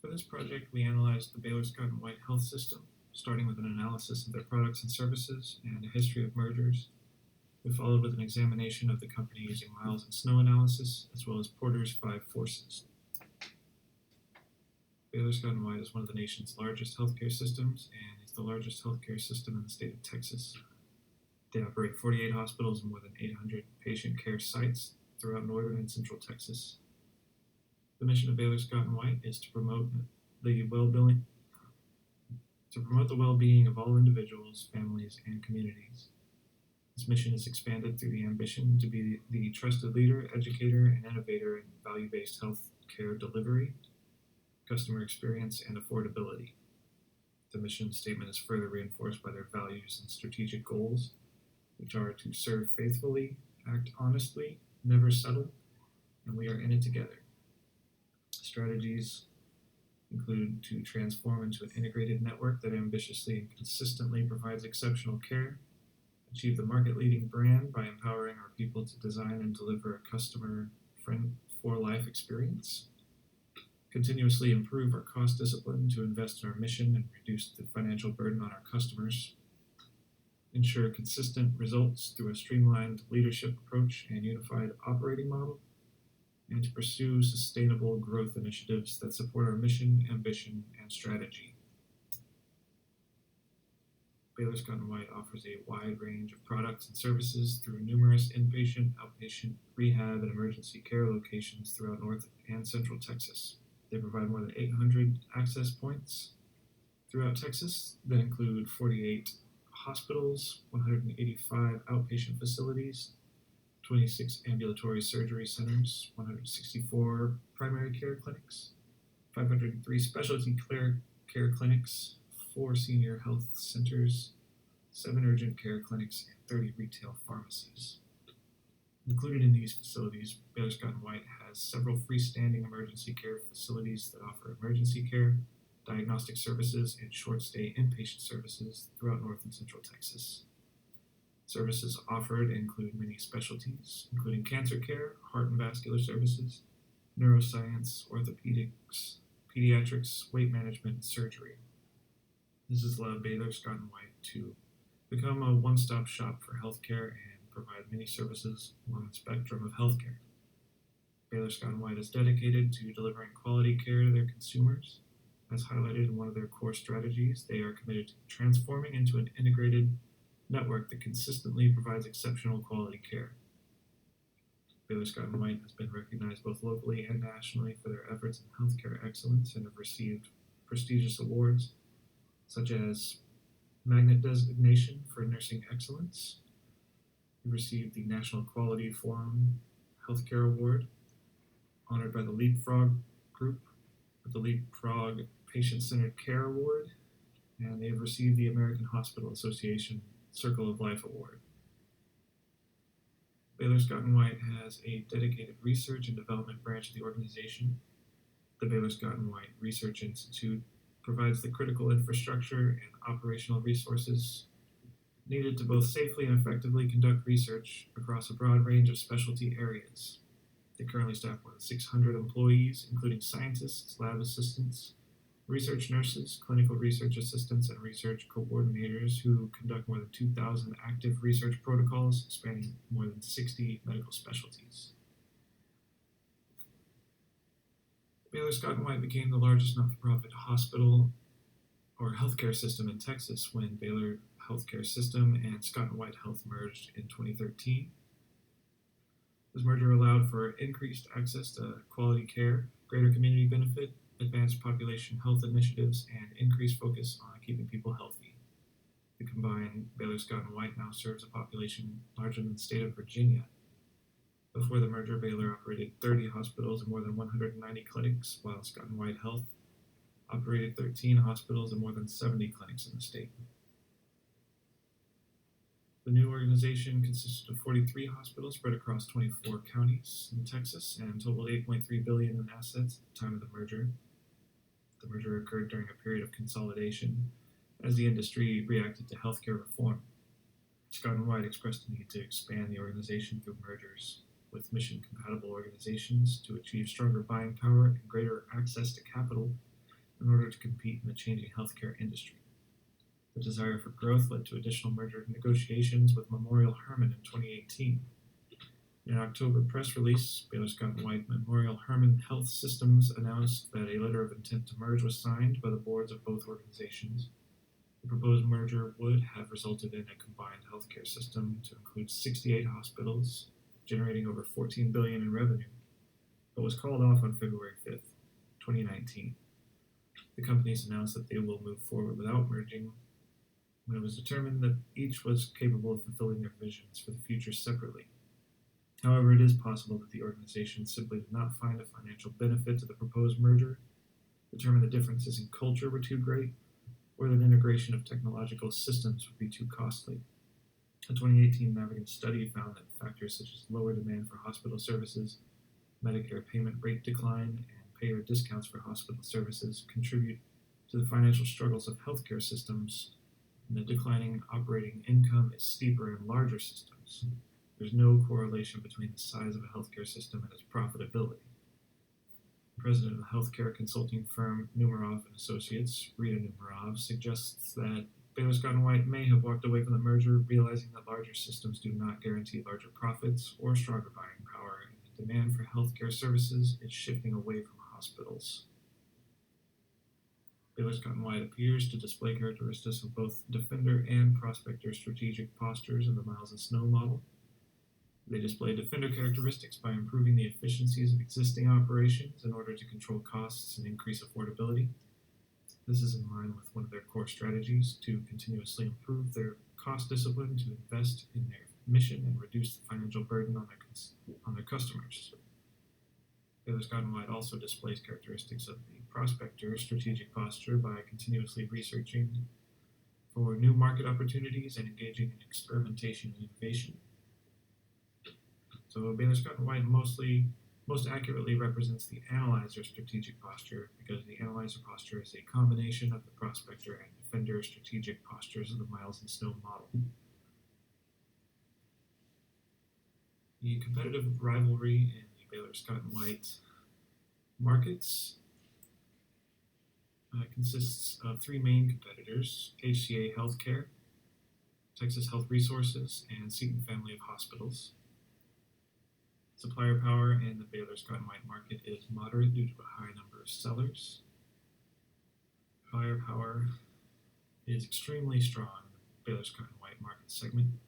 For this project, we analyzed the Baylor Scott and White health system, starting with an analysis of their products and services and a history of mergers. We followed with an examination of the company using miles and snow analysis, as well as Porter's 5 forces. Baylor Scott and White is one of the nation's largest healthcare systems and is the largest healthcare system in the state of Texas. They operate 48 hospitals and more than 800 patient care sites throughout northern and central Texas. The mission of Baylor Scott and White is to promote the well-being of all individuals, families, and communities. This mission is expanded through the ambition to be the trusted leader, educator, and innovator in value-based health care delivery, customer experience, and affordability. The mission statement is further reinforced by their values and strategic goals, which are to serve faithfully, act honestly, never settle, and we are in it together. Strategies include to transform into an integrated network that ambitiously and consistently provides exceptional care, achieve the market-leading brand by empowering our people to design and deliver a customer-for-life experience, continuously improve our cost discipline to invest in our mission and reduce the financial burden on our customers, ensure consistent results through a streamlined leadership approach and unified operating model, and to pursue sustainable growth initiatives that support our mission, ambition, and strategy. Baylor Scott & White offers a wide range of products and services through numerous inpatient, outpatient, rehab, and emergency care locations throughout North and Central Texas. They provide more than 800 access points throughout Texas that include 48 hospitals, 185 outpatient facilities, 26 ambulatory surgery centers, 164 primary care clinics, 503 specialty care clinics, 4 senior health centers, 7 urgent care clinics, and 30 retail pharmacies. Included in these facilities, Baylor Scott & White has several freestanding emergency care facilities that offer emergency care, diagnostic services, and short-stay inpatient services throughout North and Central Texas. Services offered include many specialties, including cancer care, heart and vascular services, neuroscience, orthopedics, pediatrics, weight management, and surgery. This has allowed Baylor Scott & White to become a one-stop shop for healthcare and provide many services along the spectrum of healthcare. Baylor Scott & White is dedicated to delivering quality care to their consumers. As highlighted in one of their core strategies, they are committed to transforming into an integrated network that consistently provides exceptional quality care. Baylor Scott & White has been recognized both locally and nationally for their efforts in healthcare excellence and have received prestigious awards such as Magnet Designation for Nursing Excellence. We received the National Quality Forum Healthcare Award, honored by the Leapfrog Group with the Leapfrog Patient-Centered Care Award, and they have received the American Hospital Association Circle of Life Award. Baylor Scott & White has a dedicated research and development branch of the organization. The Baylor Scott & White Research Institute provides the critical infrastructure and operational resources needed to both safely and effectively conduct research across a broad range of specialty areas. They currently staff more than 600 employees, including scientists, lab assistants, research nurses, clinical research assistants, and research coordinators who conduct more than 2,000 active research protocols spanning more than 60 medical specialties. Baylor Scott & White became the largest not-for-profit hospital or healthcare system in Texas when Baylor Healthcare System and Scott & White Health merged in 2013. This merger allowed for increased access to quality care, greater community benefit, advanced population health initiatives, and increased focus on keeping people healthy. The combined Baylor Scott & White now serves a population larger than the state of Virginia. Before the merger, Baylor operated 30 hospitals and more than 190 clinics, while Scott & White Health operated 13 hospitals and more than 70 clinics in the state. The new organization consisted of 43 hospitals spread across 24 counties in Texas and totaled $8.3 billion in assets at the time of the merger. The merger occurred during a period of consolidation as the industry reacted to healthcare reform. Scott & White expressed the need to expand the organization through mergers with mission-compatible organizations to achieve stronger buying power and greater access to capital in order to compete in the changing healthcare industry. The desire for growth led to additional merger negotiations with Memorial Hermann in 2018. In an October press release, Baylor Scott & White Memorial Hermann Health Systems announced that a letter of intent to merge was signed by the boards of both organizations. The proposed merger would have resulted in a combined healthcare system to include 68 hospitals, generating over $14 billion in revenue, but was called off on February 5th, 2019. The companies announced that they will move forward without merging when it was determined that each was capable of fulfilling their visions for the future separately. However, it is possible that the organizations simply did not find a financial benefit to the proposed merger, determined the differences in culture were too great, or that integration of technological systems would be too costly. A 2018 Navigant study found that factors such as lower demand for hospital services, Medicare payment rate decline, and payer discounts for hospital services contribute to the financial struggles of healthcare systems, and the declining operating income is steeper in larger systems. There's no correlation between the size of a healthcare system and its profitability. President of the healthcare consulting firm Numerov and Associates, Rita Numerov, suggests that Baylor Scott & White may have walked away from the merger, realizing that larger systems do not guarantee larger profits or stronger buying power, and the demand for healthcare services is shifting away from hospitals. Baylor Scott & White appears to display characteristics of both defender and prospector strategic postures in the Miles and Snow model. They display defender characteristics by improving the efficiencies of existing operations in order to control costs and increase affordability. This is in line with one of their core strategies to continuously improve their cost discipline to invest in their mission and reduce the financial burden on their customers. Baylor Scott & White also displays characteristics of the prospector strategic posture by continuously researching for new market opportunities and engaging in experimentation and innovation. So Baylor Scott & White most accurately represents the analyzer strategic posture because the analyzer posture is a combination of the prospector and defender strategic postures of the Miles and Snow model. The competitive rivalry in the Baylor Scott & White markets consists of three main competitors: HCA Healthcare, Texas Health Resources, and Seton Family of Hospitals. Supplier power in the Baylor Scott & White market is moderate due to a high number of sellers. Buyer power is extremely strong in the Baylor Scott & White market segment.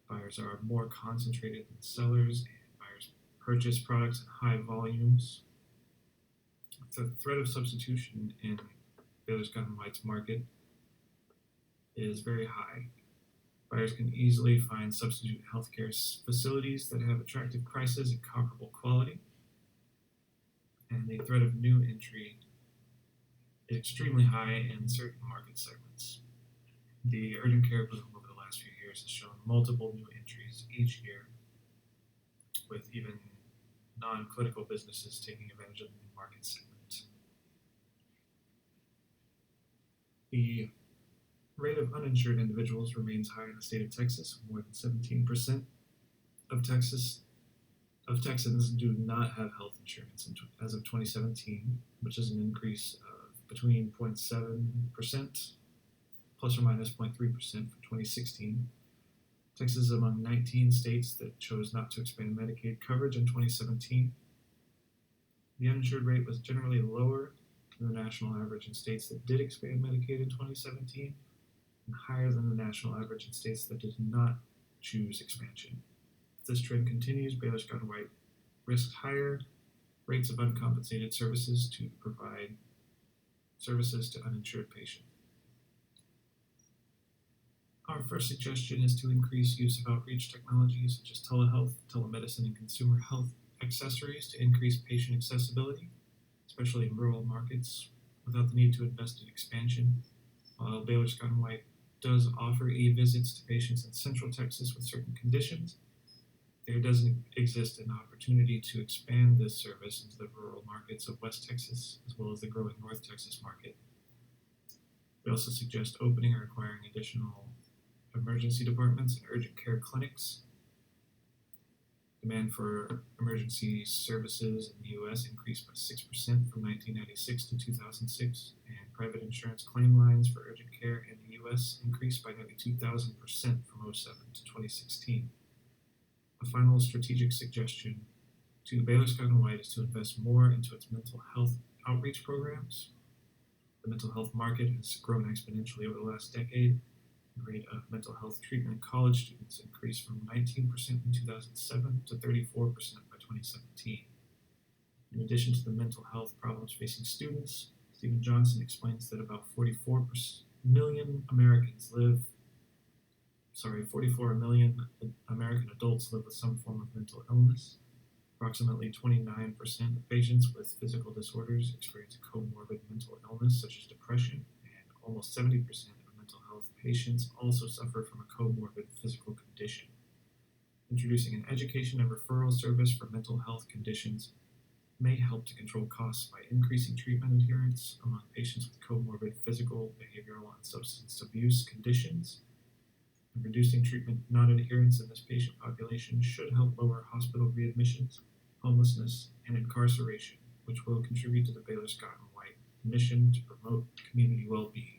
Buyers are more concentrated than sellers, and buyers purchase products in high volumes. The threat of substitution in Baylor Scott & White's market is very high. Buyers can easily find substitute healthcare facilities that have attractive prices and comparable quality, and the threat of new entry is extremely high in certain market segments. The urgent care boom over the last few years has shown multiple new entries each year, with even non-clinical businesses taking advantage of the new market segment. The rate of uninsured individuals remains high in the state of Texas. More than 17% of Texans do not have health insurance as of 2017, which is an increase of between 0.7% plus or minus 0.3% from 2016. Texas is among 19 states that chose not to expand Medicaid coverage in 2017. The uninsured rate was generally lower than the national average in states that did expand Medicaid in 2017, and higher than the national average in states that did not choose expansion. If this trend continues, Baylor Scott & White risks higher rates of uncompensated services to provide services to uninsured patients. Our first suggestion is to increase use of outreach technologies such as telehealth, telemedicine, and consumer health accessories to increase patient accessibility, especially in rural markets, without the need to invest in expansion. While Baylor Scott & White does offer e-visits to patients in Central Texas with certain conditions, there doesn't exist an opportunity to expand this service into the rural markets of West Texas, as well as the growing North Texas market. We also suggest opening or acquiring additional emergency departments and urgent care clinics. Demand for emergency services in the U.S. increased by 6% from 1996 to 2006, and private insurance claim lines for urgent care in the U.S. increased by nearly 2,000% from '07 to 2016. A final strategic suggestion to Baylor Scott and White is to invest more into its mental health outreach programs. The mental health market has grown exponentially over the last decade. The rate of mental health treatment in college students increased from 19% in 2007 to 34% by 2017. In addition to the mental health problems facing students, Stephen Johnson explains that about 44 million 44 million American adults live with some form of mental illness. Approximately 29% of patients with physical disorders experience a comorbid mental illness such as depression, and almost 70% of mental health patients also suffer from a comorbid physical condition. Introducing an education and referral service for mental health conditions may help to control costs by increasing treatment adherence among patients with comorbid physical, behavioral, and substance abuse conditions. And reducing treatment non-adherence in this patient population should help lower hospital readmissions, homelessness, and incarceration, which will contribute to the Baylor Scott and White mission to promote community well-being.